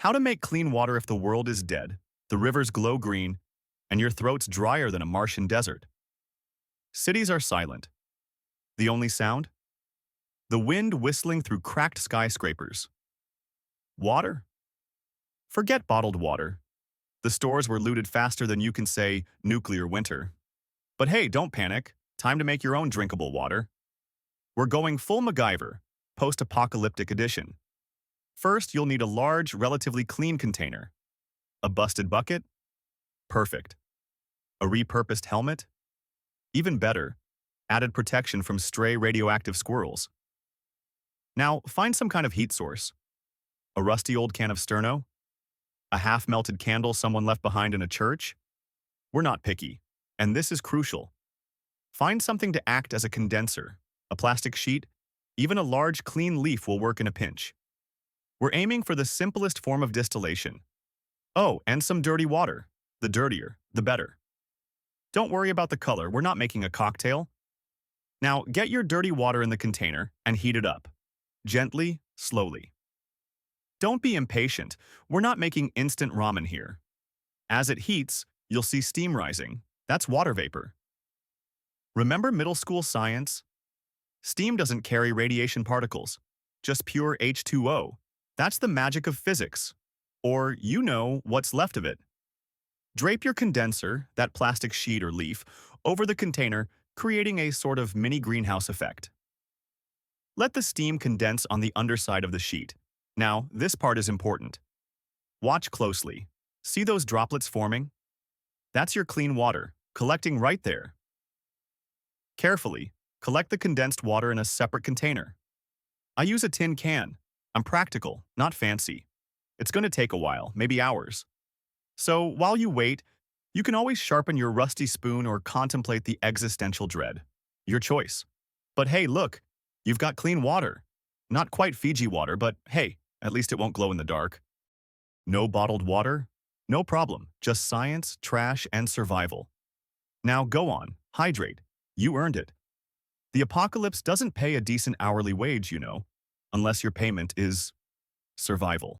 How to make clean water if the world is dead, the rivers glow green, and your throat's drier than a Martian desert. Cities are silent. The only sound? The wind whistling through cracked skyscrapers. Water? Forget bottled water. The stores were looted faster than you can say nuclear winter. But hey, don't panic. Time to make your own drinkable water. We're going full MacGyver, post-apocalyptic edition. First, you'll need a large, relatively clean container. A busted bucket? Perfect. A repurposed helmet? Even better, added protection from stray radioactive squirrels. Now, find some kind of heat source. A rusty old can of Sterno? A half-melted candle someone left behind in a church? We're not picky, and this is crucial. Find something to act as a condenser. A plastic sheet, even a large clean leaf will work in a pinch. We're aiming for the simplest form of distillation. Oh, and some dirty water. The dirtier, the better. Don't worry about the color, we're not making a cocktail. Now, get your dirty water in the container and heat it up. Gently, slowly. Don't be impatient, we're not making instant ramen here. As it heats, you'll see steam rising. That's water vapor. Remember middle school science? Steam doesn't carry radiation particles, just pure H2O. That's the magic of physics. Or you know what's left of it. Drape your condenser, that plastic sheet or leaf, over the container, creating a sort of mini greenhouse effect. Let the steam condense on the underside of the sheet. Now, this part is important. Watch closely. See those droplets forming? That's your clean water, collecting right there. Carefully, collect the condensed water in a separate container. I use a tin can. I'm practical, not fancy. It's going to take a while, maybe hours. So while you wait, you can always sharpen your rusty spoon or contemplate the existential dread. Your choice. But hey, look, you've got clean water. Not quite Fiji water, but hey, at least it won't glow in the dark. No bottled water? No problem, just science, trash, and survival. Now go on, hydrate. You earned it. The apocalypse doesn't pay a decent hourly wage, you know, unless your payment is survival.